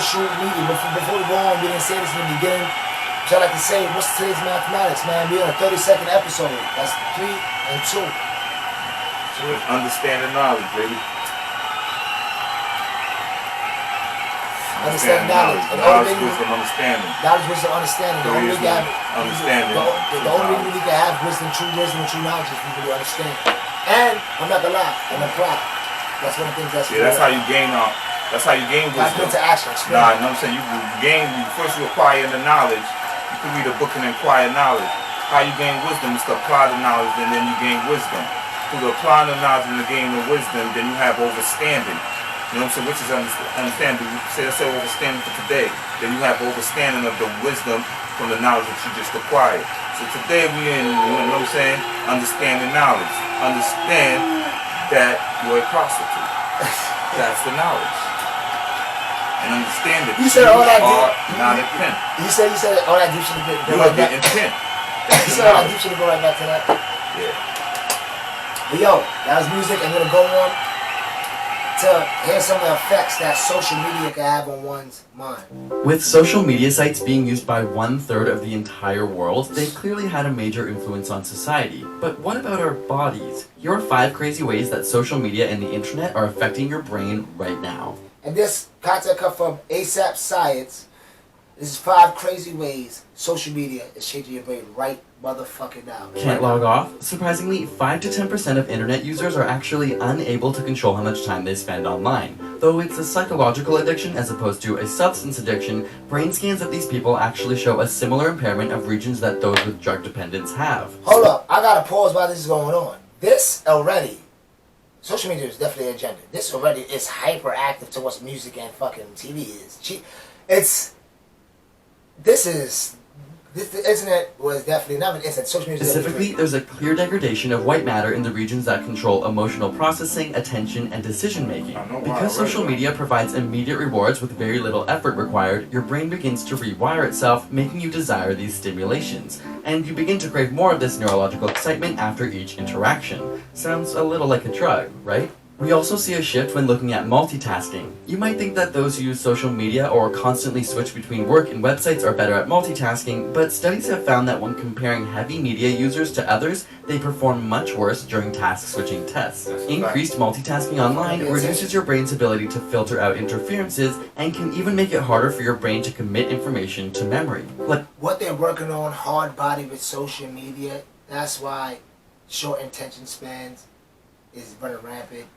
social media. Before we go on, we didn't say this in the beginning. So I like to say, what's today's mathematics, man? We're on a 30-second episode. That's 3 and 2. So it's understanding knowledge, baby. Understanding knowledge. Knowledge, wisdom, understanding. Knowledge, wisdom, understanding. The only reason we can have wisdom, and true knowledge is we really understand. And I'm not gonna lie, and apply. That's one of the things that's that's how you gain that's how you gain wisdom. That's into action. Nah, you know what I'm saying? First you acquire the knowledge. You can read a book and acquire knowledge. How you gain wisdom is to apply the knowledge, and then you gain wisdom. Through the applying the knowledge and the gaining the wisdom, then you have overstanding. You know what I'm saying? Which is understanding. Let's say overstanding for today. Then you have overstanding of the wisdom from the knowledge that you just acquired. So today we in, you know what I'm saying? Understanding knowledge. Understand that you're a prostitute. That's the knowledge. And understand that you said all that are not a pimp. You said all that deep shit to go right back. Intent. You said all that deep shit to go right back to that. Yeah. But yo, that was music. I'm gonna go on to hear some of the effects that social media can have on one's mind. With social media sites being used by 1/3 of the entire world, they clearly had a major influence on society. But what about our bodies? Here are 5 crazy ways that social media and the internet are affecting your brain right now. And this content comes from H.F.C. Science. This is 5 crazy ways social media is changing your brain right motherfucking now. Can't log off? Surprisingly, 5 to 10% of internet users are actually unable to control how much time they spend online. Though it's a psychological addiction as opposed to a substance addiction, brain scans of these people actually show a similar impairment of regions that those with drug dependence have. Hold up, I gotta pause while this is going on. This already, social media is definitely an agenda. This already is hyperactive to what music and fucking TV is. The internet was definitely not an internet. Social media. Specifically, there's a clear degradation of white matter in the regions that control emotional processing, attention, and decision making. Because social media provides immediate rewards with very little effort required, your brain begins to rewire itself, making you desire these stimulations. And you begin to crave more of this neurological excitement after each interaction. Sounds a little like a drug, right? We also see a shift when looking at multitasking. You might think that those who use social media or constantly switch between work and websites are better at multitasking, but studies have found that when comparing heavy media users to others, they perform much worse during task switching tests. Increased multitasking online reduces your brain's ability to filter out interferences and can even make it harder for your brain to commit information to memory. Like what they're working on hard body with social media, that's why short attention spans is running rampant.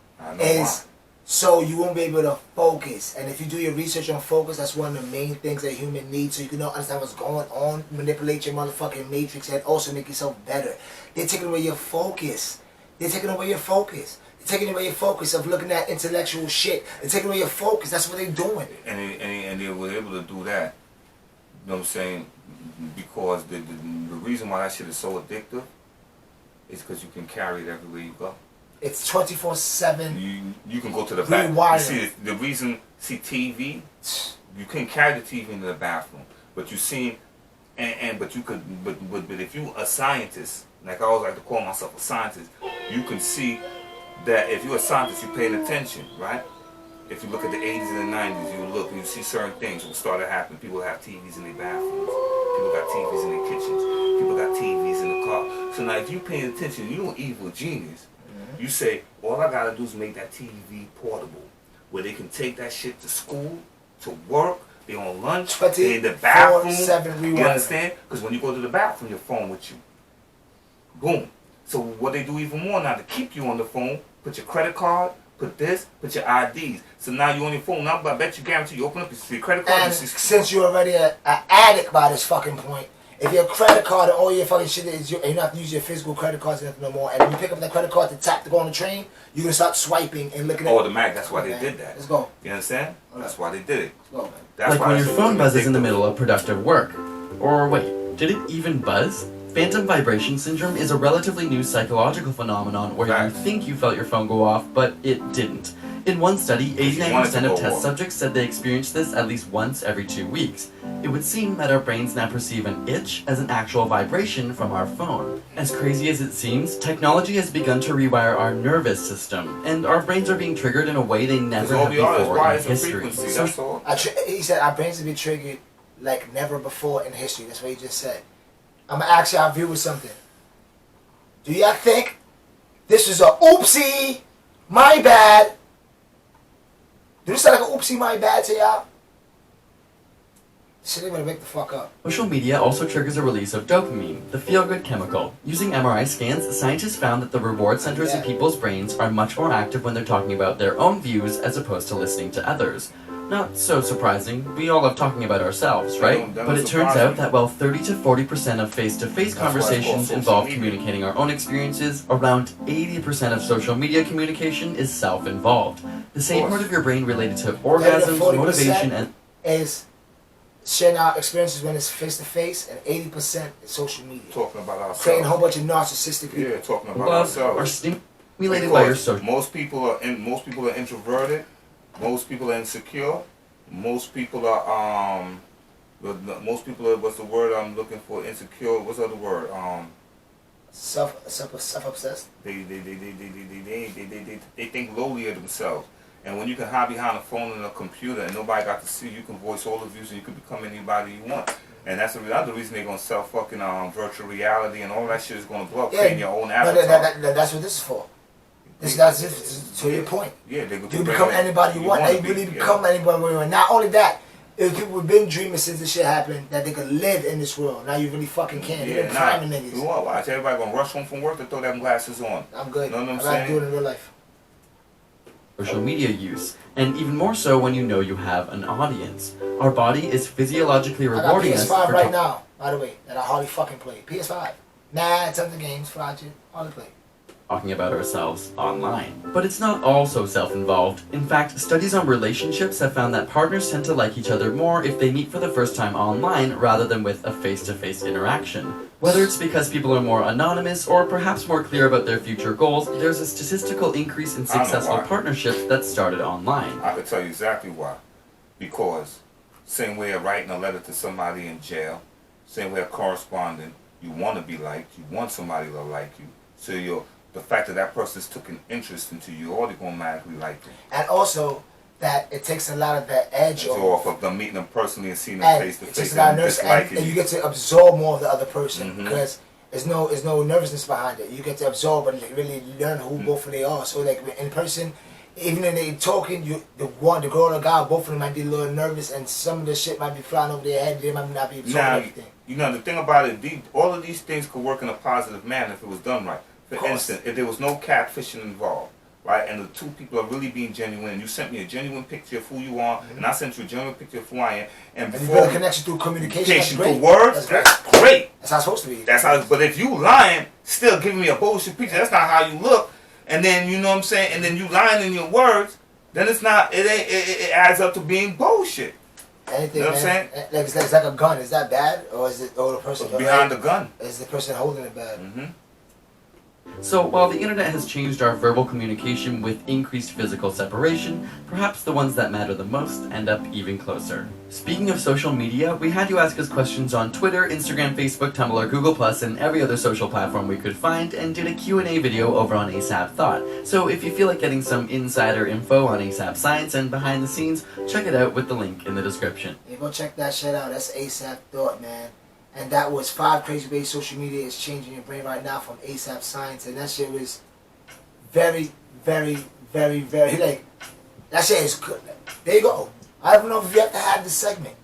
So you won't be able to focus. And if you do your research on focus, that's one of the main things that human needs, so you can understand what's going on, manipulate your motherfucking matrix, and also make yourself better. They're taking away your focus. They're taking away your focus of looking at intellectual shit. They're taking away your focus. That's what they're doing. And they were able to do that, you know what I'm saying, because the reason why that shit is so addictive is because you can carry it everywhere you go. It's 24/7. You can go to the bathroom. You see the reason. See TV. You can carry the TV into the bathroom, but you see, but you could, but if you a scientist, like I always like to call myself a scientist, you can see that if you're a scientist, you're paying attention, right? If you look at the 80s and the 90s, you look and you see certain things will start to happen. People have TVs in their bathrooms. People got TVs in their kitchens. People got TVs in the car. So now, if you paying attention, you're an evil genius. You say, all I gotta do is make that TV portable, where they can take that shit to school, to work, they're on lunch, they're in the bathroom. You understand? Because when you go to the bathroom, your phone with you. Boom. So what they do even more now to keep you on the phone, put your credit card, put this, put your IDs. So now you're on your phone. Now I bet you guarantee you open up your credit card. And since you're already an addict by this fucking point, if your credit card and all your fucking shit is and you don't have to use your physical credit cards no more, and when you pick up that credit card to tap to go on the train, you're gonna start swiping and looking at automatic. That's why they did that. Let's go. You understand? That's why they did it. Let's go, man. That's like why when your phone buzzes in the middle of productive work. Or wait, did it even buzz? Phantom vibration syndrome is a relatively new psychological phenomenon where you think you felt your phone go off, but it didn't. In one study, 89% of test subjects said they experienced this at least once every 2 weeks. It would seem that our brains now perceive an itch as an actual vibration from our phone. As crazy as it seems, technology has begun to rewire our nervous system, and our brains are being triggered in a way they never have before in history. he said our brains have been triggered like never before in history. That's what he just said. I'm gonna ask y'all viewers something. Do y'all think this is a oopsie, my bad? Do this sound like an oopsie, my bad to y'all? Shit, they better wake the fuck up. Social media also triggers a release of dopamine, the feel-good chemical. Using MRI scans, scientists found that the reward centers in people's brains are much more active when they're talking about their own views as opposed to listening to others. Not so surprising, we all love talking about ourselves, right? But it turns out that while 30 to 40% of face-to-face conversations involve communicating our own experiences, around 80% of social media communication is self-involved. The same part of your brain related to orgasms, motivation, and... is sharing our experiences when it's face-to-face, and 80% is social media. Talking about ourselves. Creating a whole bunch of narcissistic people. Yeah, talking about ourselves. Are stimulated by your social... Most people are introverted. Most people are insecure. Most people are what's the word I'm looking for? Insecure. What's the other word? Self-obsessed. They think lowly of themselves. And when you can hide behind a phone and a computer and nobody got to see you, can voice all the views and you can become anybody you want. And that's another reason they're gonna sell fucking virtual reality and all that shit is gonna blow up, creating your own avatar. That's what this is for. That's it. To your point. Yeah, you become anybody you want. They really become anybody you want. Not only that, if people have been dreaming since this shit happened that they could live in this world. Now you really fucking can. You've been priming niggas. You want to watch everybody gonna rush home from work to throw them glasses on. I'm good. You know what I'm saying? saying? I do it in real life. Social media use, and even more so when you know you have an audience. Our body is physiologically rewarding us. I got PS5 right now, by the way, that I hardly fucking play. PS5. Nah, tons of games, Project, hardly play. Talking about ourselves online. But it's not all so self-involved. In fact, studies on relationships have found that partners tend to like each other more if they meet for the first time online rather than with a face-to-face interaction. Whether it's because people are more anonymous or perhaps more clear about their future goals, there's a statistical increase in successful partnerships that started online. I could tell you exactly why. Because same way of writing a letter to somebody in jail, same way of corresponding, you want to be liked, you want somebody to like you. So the fact that that person's took an interest into you, already gonna automatically like you. And also that it takes a lot of the edge off of them meeting them personally and seeing them face to face and disliking and you get to absorb more of the other person because there's no nervousness behind it. You get to absorb and really learn who both of they are. So like in person, even when they talking, the girl or the guy, both of them might be a little nervous and some of the shit might be flying over their head. They might not be absorbing everything. You know the thing about it, all of these things could work in a positive manner if it was done right. For instance, if there was no catfishing involved, right, and the two people are really being genuine, and you sent me a genuine picture of who you are, and I sent you a genuine picture of who I am, and before you build a connection through communication through words, that's great. That's how it's supposed to be. That's how. But if you lying, still giving me a bullshit picture, that's not how you look. And then you know what I'm saying, and then you lying in your words, then it's not. It adds up to being bullshit. Anything, you know what I'm saying? It's like a gun. Is that bad, or is it the person behind the gun? Is the person holding it bad? So, while the internet has changed our verbal communication with increased physical separation, perhaps the ones that matter the most end up even closer. Speaking of social media, we had you ask us questions on Twitter, Instagram, Facebook, Tumblr, Google+, and every other social platform we could find, and did a Q&A video over on ASAP Thought. So if you feel like getting some insider info on ASAP Science and behind the scenes, check it out with the link in the description. Yeah, go check that shit out. That's ASAP Thought, man. And that was 5 crazy ways social media is changing your brain right now from ASAP Science. And that shit was very, very, very, very, like, that shit is good. There you go. I don't know if you have to have this segment.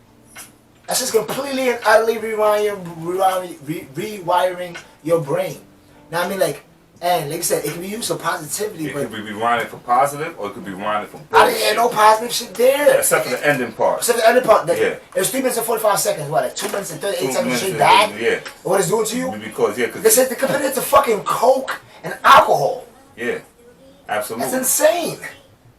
That's just completely and utterly rewiring your brain. Now, I mean, like, and like I said, it can be used for positivity. It could be rewinding for positive, or it could be rewinding for bullshit. I didn't hear no positive shit there. Except for the ending part. Except for the ending part. Yeah. It was 3 minutes and 45 seconds. What, like 2 minutes and 38 seconds straight bad? Yeah. What it's doing to you? Because, they said they compared it to fucking coke and alcohol. Yeah. Absolutely. That's insane.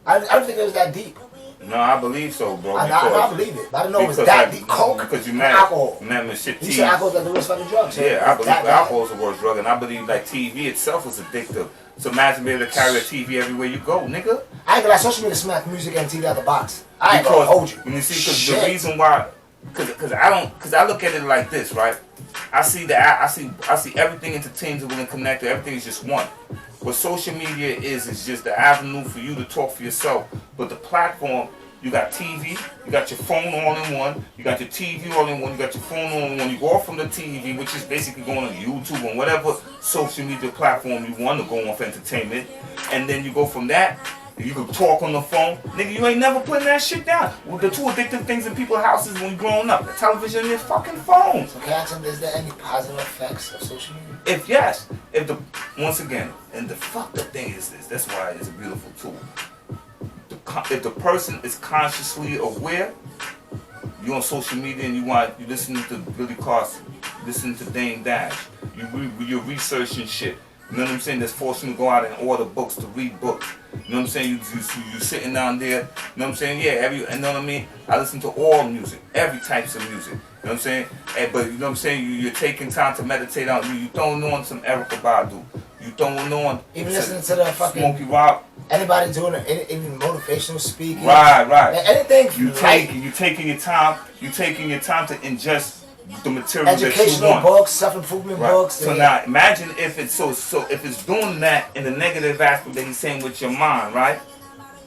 I don't think it was that deep. No, I believe so, bro. I believe it. But I didn't know it was that deep. Coke because you and alcohol. Man, with shit. You said alcohol is like the worst fucking drug. So yeah, I believe alcohol is the worst drug, and I believe like TV itself is addictive. So imagine being able to carry a TV everywhere you go, nigga. I ain't gonna lie, social media smack music and TV out the box. I ain't gonna hold you. You see, because the reason why, because I look at it like this, right? I see everything interchangeable and connected. Everything is just one. What social media is just the avenue for you to talk for yourself. But the platform, You got TV, you got your phone all in one, you got your TV all in one, you got your phone all in one. You go off from the TV, which is basically going on YouTube and whatever social media platform you want to go on for entertainment. And then you go from that, you can talk on the phone. Nigga, you ain't never putting that shit down. Well, the two addictive things in people's houses when you growing up, the television and your fucking phones. So can I ask him, is there any positive effects of social media? If yes, once again, and the fucked up thing is this, that's why it's a beautiful tool. If the person is consciously aware, you're on social media and you listening to Billy Carson, you listening to Dame Dash, you're researching shit. You know what I'm saying? That's forcing you to go out and order books, to read books. You know what I'm saying? You sitting down there. You know what I'm saying? Yeah, you know what I mean? I listen to all music, every types of music. You know what I'm saying? But you know what I'm saying? You're taking time to meditate on. You throwing on some Erykah Badu. You throwing on even listening to the fucking Smokey Rock. Anybody doing even motivational speaking. Right. Man, anything. You taking your time to ingest the material educational that you want. books, self-improvement books. So now imagine if it's if it's doing that in the negative aspect that he's saying with your mind, right?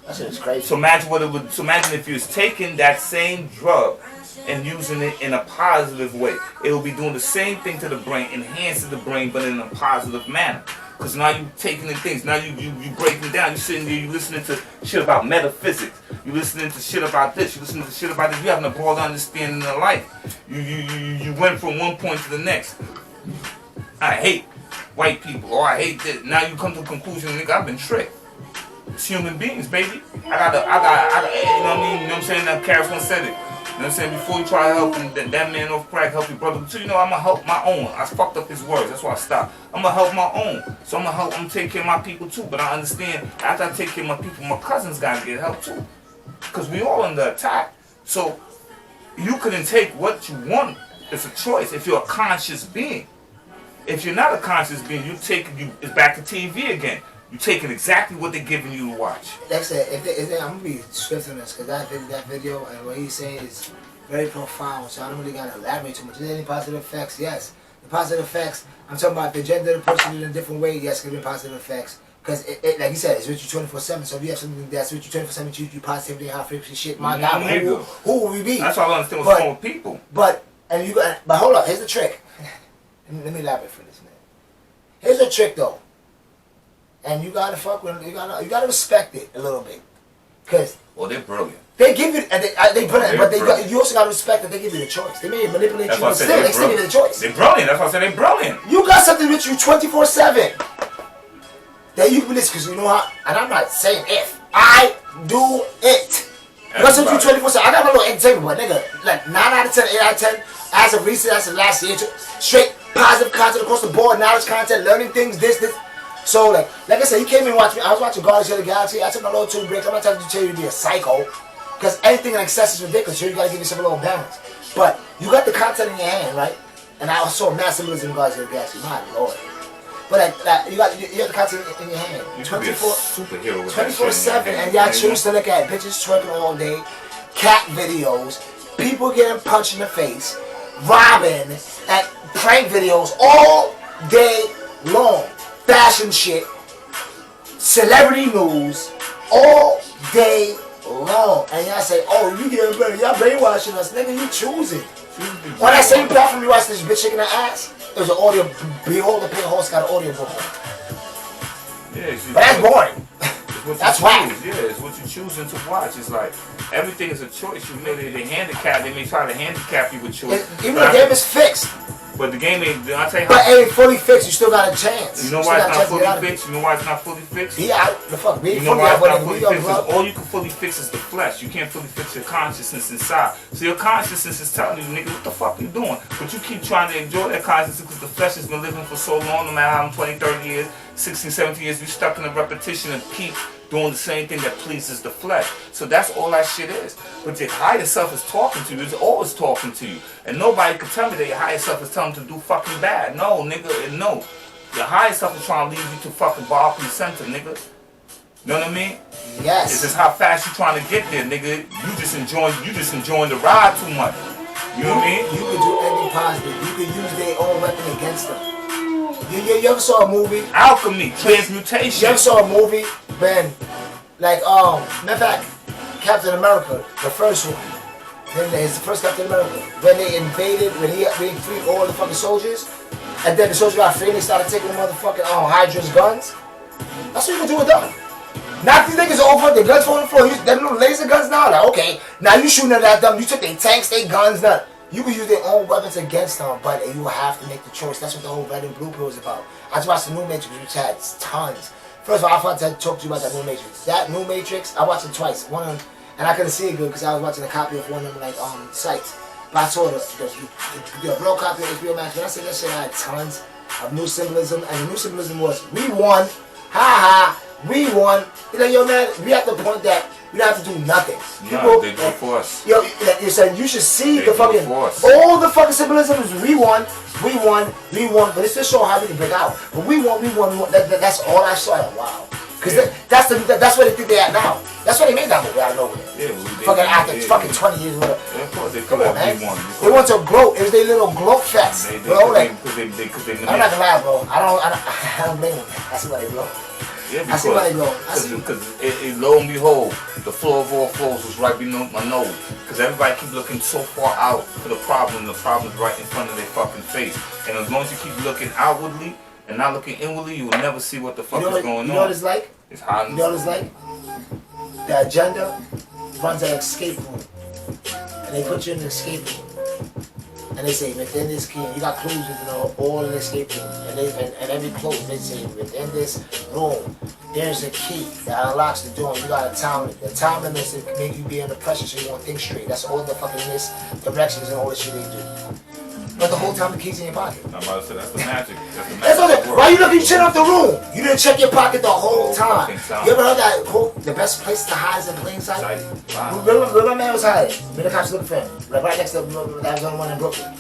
That shit is crazy. So imagine if you was taking that same drug and using it in a positive way. It will be doing the same thing to the brain, enhancing the brain, but in a positive manner. Because now you taking the things, now you breaking down, you sitting there, you listening to shit about metaphysics, you listening to shit about this, you listening to shit about this, you having a broad understanding of life. You went from one point to the next. I hate white people, or I hate this. Now you come to the conclusion, nigga, I've been tricked. It's human beings, baby. I got, you know what I mean? You know what I'm saying? That Karis once said it. You know what I'm saying? Before you try to help him, that man off crack, help your brother. So, you know, I'm going to help my own. I fucked up his words. That's why I stopped. I'm going to help my own. So I'm going to take care of my people too. But I understand, after I take care of my people, my cousins got to get help too. Because we all under attack. So you couldn't take what you want. It's a choice if you're a conscious being. If you're not a conscious being, it's back to TV again. You're taking exactly what they're giving you to watch. That's it. I'm going to be swift on this because that video and what he's saying is very profound. So I don't really got to elaborate too much. Is there any positive effects? Yes. The positive effects, I'm talking about the gender of the person in a different way. Yes, it can be positive effects. Because, like you said, it's with you 24/7. So if you have something that's with you 24/7, you positivity, high frequency shit, my God, who will we be? That's why I don't understand what's wrong with people. But hold up, here's the trick. Let me elaborate for this, man. Here's the trick, though. And you gotta fuck with it. You gotta respect it a little bit, cause they're brilliant. They give you, they brilliant, but you also gotta respect that they give you the choice. They may manipulate you, but still they still give you the choice. They're brilliant. That's why I said they're brilliant. You got something with you 24/7 that you can listen, cause you know how. And I'm not saying if I do it. You got something with you 24/7. I got my little entertainment, but nigga, like 9 out of 10, 8 out of 10. As of recent, as of last year, straight positive content across the board, knowledge content, learning things, this. So, like I said, he came in and watched me. I was watching Guardians of the Galaxy. I took my little 2 breaks. I'm not trying to tell you to be a psycho. Because anything in excess is ridiculous. You gotta give yourself a little balance. But you got the content in your hand, right? And I saw mass symbolism in Guardians of the Galaxy. My Lord. But you got the content in your hand. You could be a superhero with 24/7. And y'all choose to look at bitches twerking all day, cat videos, people getting punched in the face, robbing, and prank videos all day long. Fashion shit, celebrity news, all day long. And y'all say, oh, you getting better, y'all brainwashing us. Nigga, you choosing. On that same platform you watch this bitch shaking her ass, there's an audio, Behold the Pink Horse got an audio book. Yeah, but that's boring. That's why. Yeah, it's what you're choosing to watch. It's like, everything is a choice. You know, they may try to handicap you with choice. Even the game is fixed. But the game ain't, I tell you how. But it ain't fully fixed, you still got a chance. You know why it's not fully fixed? You know why it's not fully fixed? Yeah, the fuck, you know why it's not fully fixed? All you can fully fix is the flesh. You can't fully fix your consciousness inside. So your consciousness is telling you, nigga, what the fuck you doing? But you keep trying to enjoy that consciousness because the flesh has been living for so long, no matter how many 20, 30 years, 16, 17 years, you stuck in a repetition and keep doing the same thing that pleases the flesh. So that's all that shit is. But your higher self is talking to you. It's always talking to you. And nobody can tell me that your higher self is telling you to do fucking bad. No, nigga, no. Your higher self is trying to lead you to fucking Berkeley Center, nigga. You know what I mean? Yes. It's just how fast you trying to get there, nigga. You just enjoying the ride too much. You know what I mean? You can do anything positive. You can use their own weapon against them. You ever saw a movie? Alchemy, transmutation. You ever saw a movie, man? Like, matter of fact, Captain America, the first one. Then there's the first Captain America. When they invaded, when he freed all the fucking soldiers, and then the soldiers got free and they started taking the motherfucking Hydra's guns. That's what you can do with them. Knock these niggas over, their guns fall on the floor. Them little laser guns now. Like, okay, now you shooting at them. You took their tanks, their guns, nothing. You can use their own weapons against them, but you will have to make the choice. That's what the whole Red and Blue Pill is about. I just watched the new Matrix, which had tons. First of all, I thought to talk to you about that new Matrix. That new Matrix, I watched it twice. One of them, and I couldn't see it good because I was watching a copy of one of them like sites. But I saw the real copy of HBO Max. When I said that shit, I had tons of new symbolism, and the new symbolism was we won, ha ha, we won. You know, yo man, we at the point that we don't have to do nothing. People, they do it for us. Yo, you're saying you should see they the fucking all the fucking symbolism is we won, we won, we won. But it's just showing how we can break out. But we won, we won, we won. That's all I saw. Like, wow. Because that's what they think they at now. That's why they made that movie out of nowhere. Yeah, fucking after fucking 20 years. Yeah, of course they come on, man. They want to gloat. It was their little gloat fest, bro. Like, I'm not gonna lie, bro. I don't blame them. I see why they gloat. Yeah, I see why they gloat. Because lo and behold, the floor of all floors was right beneath my nose. Because everybody keep looking so far out for the problem's right in front of their fucking face. And as long as you keep looking outwardly and not looking inwardly, you will never see what the fuck is going on. You know what it's like? It's hot. You know what it's like? The agenda runs an escape room. And they put you in the escape room. And they say, within this key, you got clues within all in the escape room. And every close, they say, within this room, there's a key that unlocks the door. And you gotta time it. The time limit is to make you be under pressure so you won't think straight. That's all the fucking misdirections and all the shit they do. But the whole time the key's in your pocket. I'm about to say, that's the magic. That's what why you looking shit off the room? You didn't check your pocket the whole time. You ever heard that quote? The best place to hide is in plain sight? Wow. Where my man was hiding? When the cops looking for him. Right next to that was on the one in Brooklyn.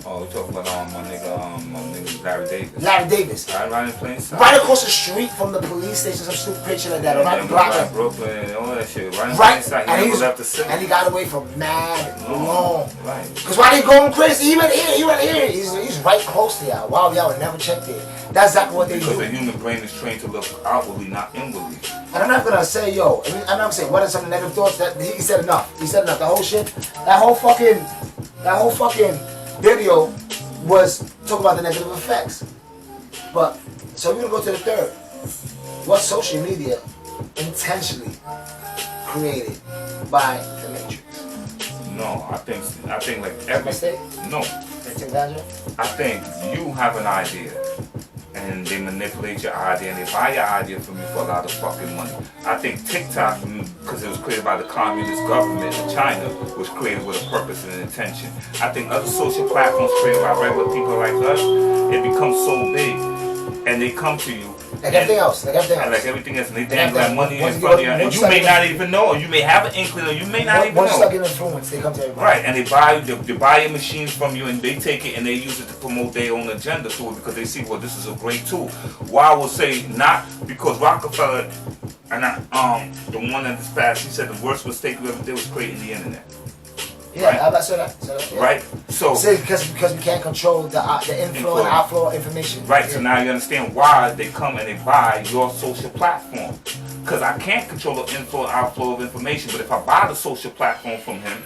Oh, we talking about my nigga Larry Davis. Larry Davis. Right in plain sight. Right across the street from the police station, some stupid picture like that. Right block Brooklyn, all that shit. Right in plain sight. And he got away from mad long. Right. Because why they going crazy? He went here. He's right close to y'all. Wow, y'all would never check it. That's exactly what they do. Because the human brain is trained to look outwardly, not inwardly. And I'm not gonna say, yo. I'm not gonna say what are some negative thoughts that he said enough. He said enough. The whole shit. That whole fucking video was talking about the negative effects. But so we're gonna go to the third. What social media intentionally created by the Matrix? No, I think like every mistake. No. I think you have an idea. And they manipulate your idea and they buy your idea from you for a lot of fucking money. I think TikTok, because it was created by the communist government in China, was created with a purpose and an intention. I think other social platforms created by regular people like us, it becomes so big and they come to you. Like everything else. And they dangle that money in front of you. And you may not even know, or you may have an inkling, or you may not even know. Once you start getting influence, they come to everybody. Right, and they buy your machines from you, and they take it and they use it to promote their own agenda to it because they see, well, this is a great tool. Why I will say not because Rockefeller, and the one that is fast, he said the worst mistake we ever did was creating the internet. Yeah, right? I said that. Yeah. Right? So because we can't control the inflow and outflow of information. Right, yeah. So now you understand why they come and they buy your social platform. Because I can't control the inflow and outflow of information, but if I buy the social platform from him,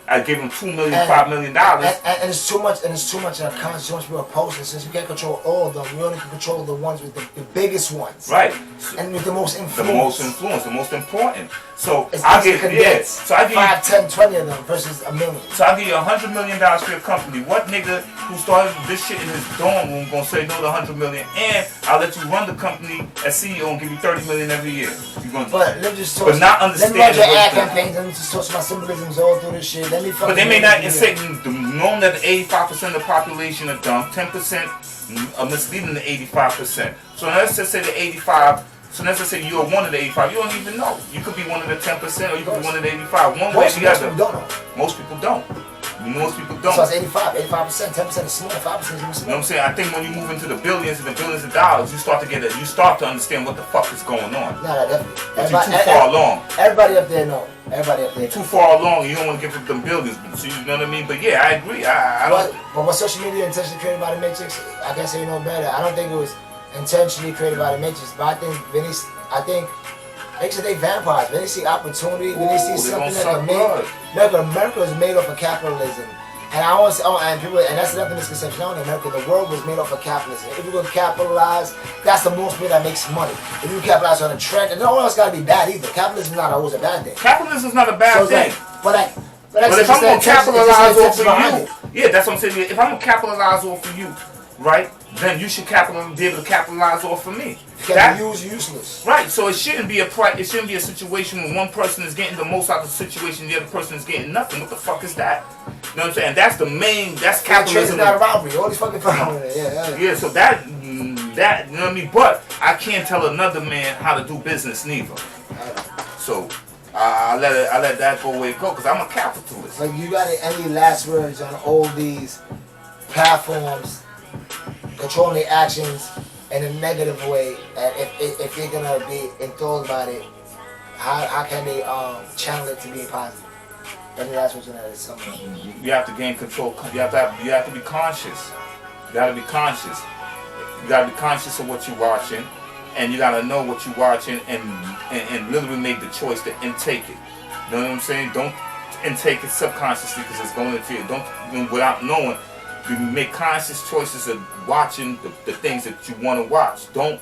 I give him $2 million, $5 million. And it's too much, in accounts, too much people are posting. Since we can't control all of them, we only can control the ones with the biggest ones. Right. And with the most influence. The most important. So it's I get So I give 5, 10, 20 of them versus a million. So I give you $100 million for your company. What nigga who started this shit in his dorm room gonna say no to $100 million? And I'll let you run the company as CEO and give you $30 million every year. But let me just talk. But not understand. Let me run your ad campaigns. Let me just talk about symbolisms all through this shit. But they may not say known that 85% of the population are dumb, 10% are misleading the 85%. So let's just say the 85. So let's just say you're one of the 85. You don't even know. You could be one of the 10%, or you could be one of the 85. One way or the other. Most people don't. Most people don't. So it's 85%, 10% is small, 5% is small. You know what I'm saying? I think when you move into the billions and the billions of dollars, you start to understand what the fuck is going on. No, definitely. But you're too far along. Everybody up there know. Too far along, you don't want to give them billions. So you know what I mean? But yeah, I agree. But what social media intentionally created by the Matrix, I can say no better. I don't think it was intentionally created by the Matrix, but I think Make sure they vampires. When they see opportunity, when they see something that can make America is made off of capitalism. And I always, and that's another misconception on America. The world was made off of capitalism. If you go capitalize, that's the most way that makes money. If you capitalize on a trend, and no one else got to be bad either. Capitalism is not always a bad thing. Capitalism is not a bad thing. But if I'm gonna capitalize off of you, that's what I'm saying. If I'm gonna capitalize off of you, right, then you should be able to capitalize off of me. That use useless. Right. So it shouldn't be it shouldn't be a situation where one person is getting the most out of the situation, the other person is getting nothing. What the fuck is that? You know what I'm saying? That's capitalism. It's not a robbery. All these fucking problems. Yeah. So that you know what I mean. But I can't tell another man how to do business neither. So I let that go where it go because I'm a capitalist. Like, you got any last words on all these platforms controlling their actions in a negative way, and if they're gonna be enthralled about it, how can they channel it to be positive? Any last words on that? You have to gain control. You have to be conscious. You gotta be conscious. You gotta be conscious of what you're watching, and you gotta know what you're watching, and literally make the choice to intake it. You know what I'm saying? Don't intake it subconsciously because it's going into you. Don't without knowing. You make conscious choices of watching the things that you want to watch. Don't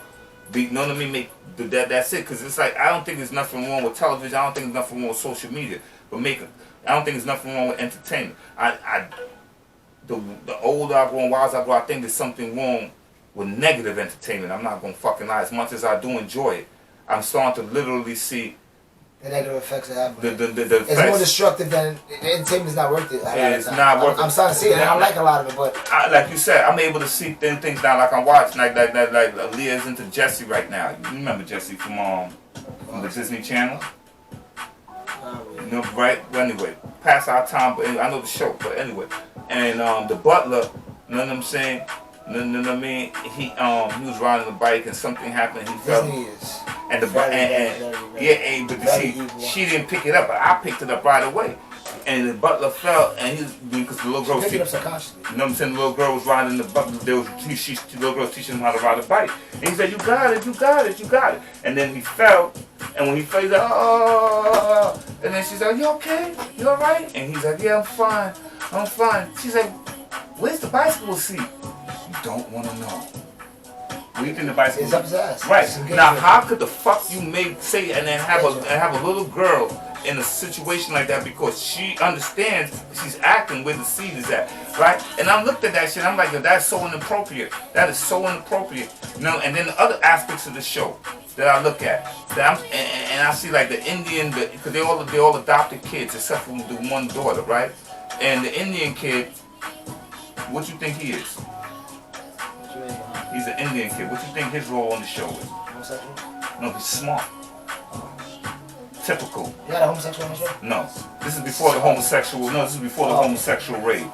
be, you know what I mean? That's it. Because it's like, I don't think there's nothing wrong with television. I don't think there's nothing wrong with social media. But I don't think there's nothing wrong with entertainment. The older I grow and wiser I grow, I think there's something wrong with negative entertainment. I'm not going to fucking lie. As much as I do enjoy it, I'm starting to literally see the negative effects of that. The it's more destructive than the entertainment is not worth it. It's not worth it. I'm starting to see it. And I like a lot of it, but like you said, I'm able to see things now. Like I'm watching, like Leah's into Jesse right now. You remember Jesse from the Disney Channel? You know, right? But anyway, past our time, but I know the show. But anyway, and the butler, you know what I'm saying? You know what I mean? He was riding the bike and something happened. He fell. And but you see, she didn't pick it up, but I picked it up right away. And the butler fell, and because the little girl was, you know what I'm saying? The little girl was riding the butler. The little girl was teaching him how to ride a bike. And he said, "You got it, you got it, you got it." And then he fell, and when he fell, he's like, "Oh!" And then she's like, "You okay? You all right?" And he's like, "Yeah, I'm fine, I'm fine." She's like, "Where's the bicycle seat?" You don't want to know. What do you think the bicycle is up his ass? Right. Now, how could the fuck you say and then have a little girl in a situation like that because she understands she's acting where the seed is at, right? And I looked at that shit. I'm like, yo, that's so inappropriate. That is so inappropriate. You know. And then the other aspects of the show that I look at, and I see like the Indian, because they all adopted kids except for the one daughter, right? And the Indian kid, what you think he is? He's an Indian kid. What do you think his role on the show is? Homosexual? No, he's smart. Typical. You got a homosexual on the show? No. This is before the homosexual. No, this is before the homosexual raid.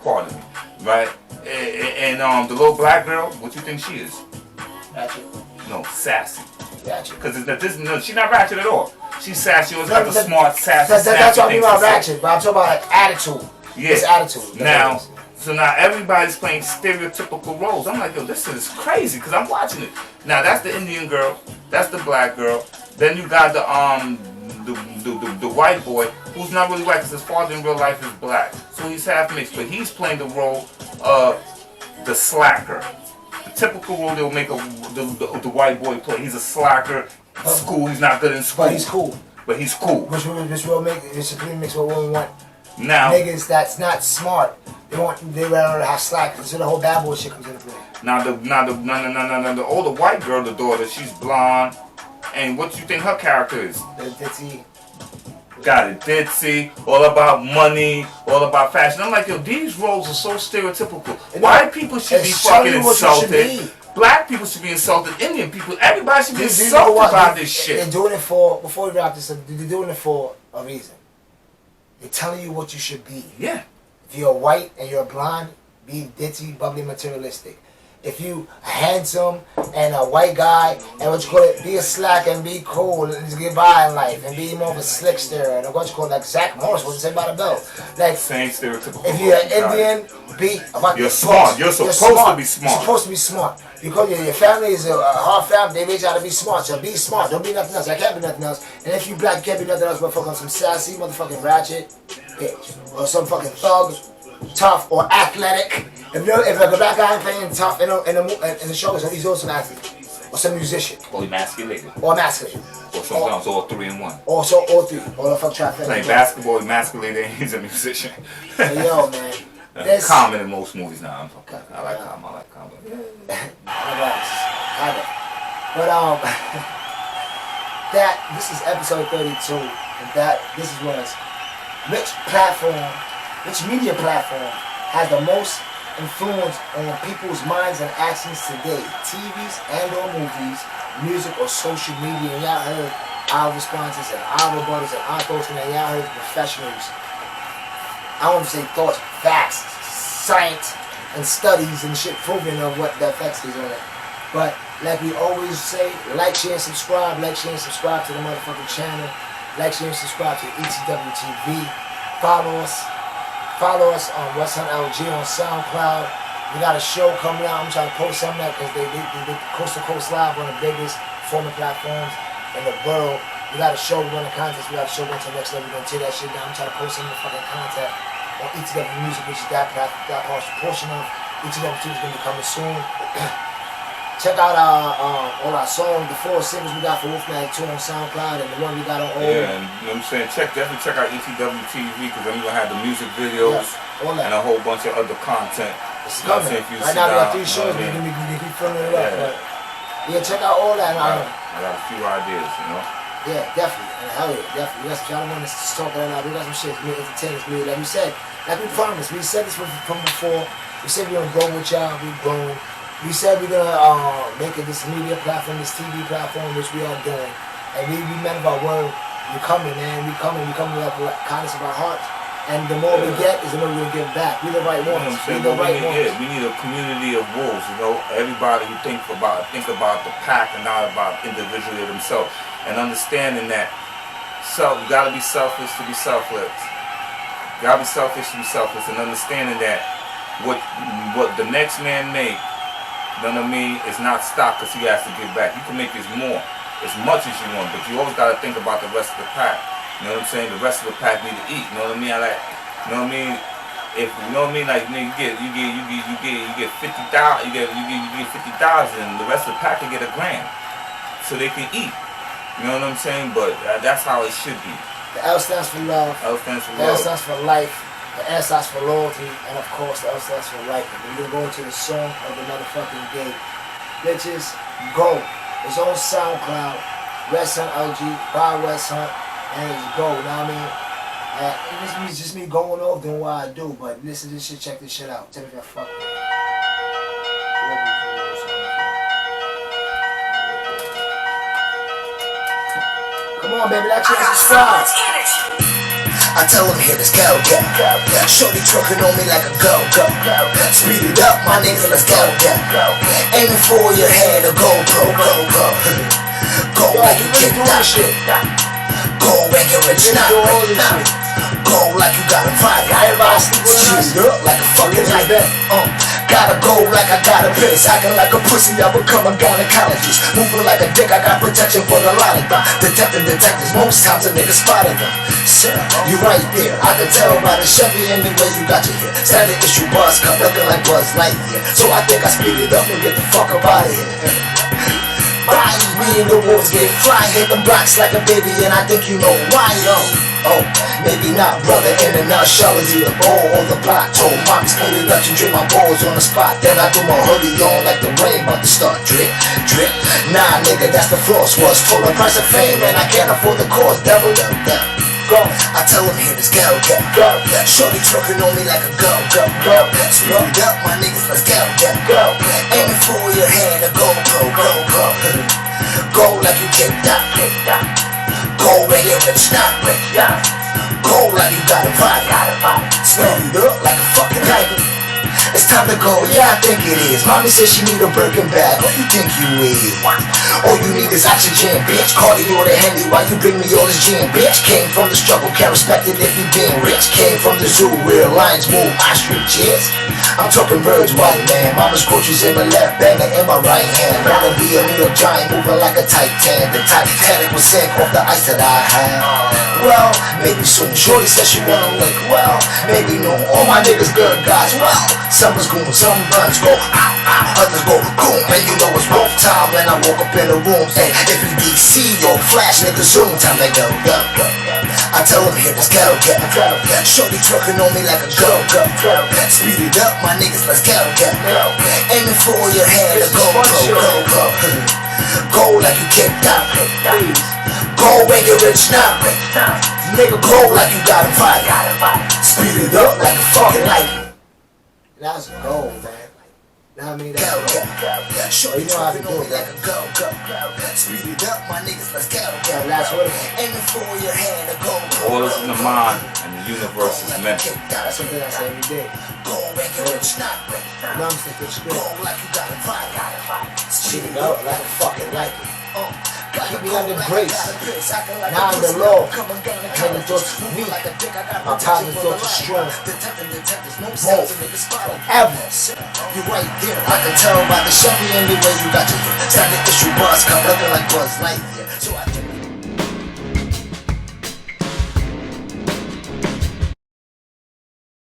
Pardon me. Right? And the little black girl, what do you think she is? Ratchet. No, sassy. Ratchet. Because she's not ratchet at all. She's sassy. She always got the smart, sassy. That's what I mean about ratchet. But I'm talking about like attitude. Yeah. It's attitude. So now everybody's playing stereotypical roles. I'm like, yo, this is crazy because I'm watching it. Now that's the Indian girl, that's the black girl. Then you got the white boy who's not really white because his father in real life is black. So he's half mixed, but he's playing the role of the slacker. The typical role they'll make the white boy play. He's a slacker. School, he's not good in school. But he's cool. Which makes what women want. Now, niggas that's not smart, they rather have slack, so the whole bad boy shit comes into play. Now the older white girl, the daughter, she's blonde, and what do you think her character is? Ditzy. Got it, ditzy, all about money, all about fashion. I'm like, yo, these roles are so stereotypical. White people should be fucking insulted. Black people should be insulted. Indian people, everybody should be insulted about this shit. They're doing it for, before we wrap this up, they're doing it for a reason. They're telling you what you should be. Yeah. If you're white and you're blonde, be ditzy, bubbly, materialistic. if you handsome and a white guy and what you call it, be a slack and be cool and just get by in life and be more of a slickster and what you call it, like Zach Morris was saying about the belt. Like same stereotypical. if you're an Indian, be about you're smart. You're supposed to be smart. You're supposed to be smart. Because your family is a hard family, they raise you how to be smart. So be smart. Don't be nothing else. I can't be nothing else. And if you black, you can't be nothing else but fucking some sassy motherfucking ratchet bitch. Or some fucking thug, tough, or athletic. If like a black guy ain't playing tough in the show, so he's also an athlete. Or some musician. Or emasculated. Or emasculated. Or sometimes all three in one. Also all three. Or the fuck traffic. Playing basketball, emasculated, and he's a musician. Hey, yo, man. That's common in most movies now. I like common. But this is episode 32, and this was which media platform has the most influence on people's minds and actions today? TVs and or movies, music or social media. And y'all heard our responses and our rebuttals and our thoughts, and y'all heard professionals. I want to say thoughts, facts, science, and studies and shit proving of what the effects is on it. But like we always say, like, share, and subscribe. Like, share, and subscribe to the motherfucking channel. Like, share, and subscribe to ETW TV. Follow us on West Hunt LG on SoundCloud. We got a show coming out. I'm trying to post something out because they Coast to Coast Live, one of the biggest performing platforms in the world. We got a show, we run a contest, we got a show going to the next level. We're going to tear that shit down. I'm trying to post some of the fucking content on ETW Music, which is that portion of ETW2 is going to be coming soon. Check out all our songs, the 4 singles we got for Wolfman 2 on SoundCloud, and the one we got on Yeah, and you know what I'm saying? Definitely check out ETW TV, because then we're going to have the music videos and a whole bunch of other content. It's coming. Right now we got 3 shows, we can keep filling it up. But yeah, check out all that. I got a few ideas, you know? Yeah, definitely. And hell yeah, definitely. We got some, y'all don't want us to talk right now. We got some shit, we entertainers, like we said, like we promised. We said this from before. We said we're going to grow with y'all, we're growing. We said we're gonna make it this media platform, this TV platform, which we are doing. And we men of our word. We're coming, man. We coming with the kindness of our hearts. And the more we get, is the more we're gonna give back. We the right ones. We need a community of wolves. You know, everybody who think about the pack and not about individually themselves, and understanding that you gotta be selfish to be selfless. You gotta be selfish to be selfless, and understanding that what the next man make. You know what I mean? It's not stock because he has to give back. You can make as much as you want, but you always got to think about the rest of the pack. You know what I'm saying? The rest of the pack need to eat. You know what I mean? You know what I mean? If you know what I mean, like you get 50,000, you get 50,000. The rest of the pack can get $1,000, so they can eat. You know what I'm saying? But that's how it should be. The L stands for love. L stands for love. L stands for life. The S stands for loyalty, and of course the L stands for life. We're gonna go into the song of the motherfucking day. Bitches, go. It's on SoundCloud, West Hunt LG, by West Hunt, and it's go. You know what I mean? It's just me going off doing what I do, but listen to this shit, check this shit out. Tell me if y'all fuck with it. Come on, baby, like, share, and subscribe. I tell him here, let's go. Shorty twerking on me like a go. Speed it up, my nigga, let's go. Aiming for your head, a GoPro. Go like you kick that shit. Go and you're rich now. Go like you got a vibe. Speed up like a fucking light. Gotta go like I got a piss. Acting like a pussy, I become a gynecologist. Moving like a dick, I got protection for the lollipop. Detecting detectives, most times a nigga spotted them. Sir, you right there, I can tell by the Chevy and the way you got your hair. Standard issue buzz cut, looking like Buzz Lightyear. So I think I speed it up and get the fuck up out of here. Bye, me and the wolves get fly. Hit them blocks like a baby and I think you know why, yo. Oh, maybe not, brother, in a nutshell is either ball or the plot. Told mom split it up and drip my balls on the spot. Then I threw my hoodie on like the rain about to start. Drip, drip, nah nigga, that's the floss. Was told the price of fame and I can't afford the cost. Devil them down. Go. I tell him here, let's go. Shorty twerking on me like a go. Speed it up, my niggas, let's go. Aiming for your head, a GoPro. Go like you kick that. Go where you're rich now. Go like you got a vibe. Speed it up like a fucking tiger. It's time to go, yeah, I think it is. Mommy says she need a Birkin bag, who you think you is? All you need is oxygen, bitch. Cardio to Henry, why you bring me all this gin, bitch? Came from the struggle, can't respect it if you been rich. Came from the zoo, real lions move my street, cheers. I'm talking birds, white man. Mama's coaches in my left, banger in my right hand. Wanna be a little giant, moving like a Titan. The Titanic was sank off the ice that I had. Well, maybe soon. Shorty said she wanna lick. Well, maybe no. All my niggas good guys. Well, some is goon, some guns go ow, ow, others go boom. And you know it's wolf time when I walk up in the room. Hey, if you DC, yo, flash nigga zoom, time to go, go, go. I tell them hit this kettle, get. Shorty twerking on me like a go, go, go. Speed it up, my niggas, let's go, go, go. Aiming for your head, go, go, go, go. Go like you kicked out, go when you're rich now. Nigga, go like you got a fight. Speed it up like a fucking light. That's gold, man. Now I mean, that's gold. Sure, you know how to do it like a go, go, go. Speed it up, my niggas, let's go, go. Last word. Aiming for your hand, go, go. All is in the mind, and the universe is mental. That's something I say every day. Go when you're rich now. Now I'm thinking straight. Go like you got a fight. Speed it up like a fucking light. Keep me under grace. Now I'm the Lord. And the thoughts for me. My positive thoughts are strong. Both. Forever. You're right there. I can tell by the Chevy anyway you got your standing issue buzz. Come looking like Buzz Lightyear. So I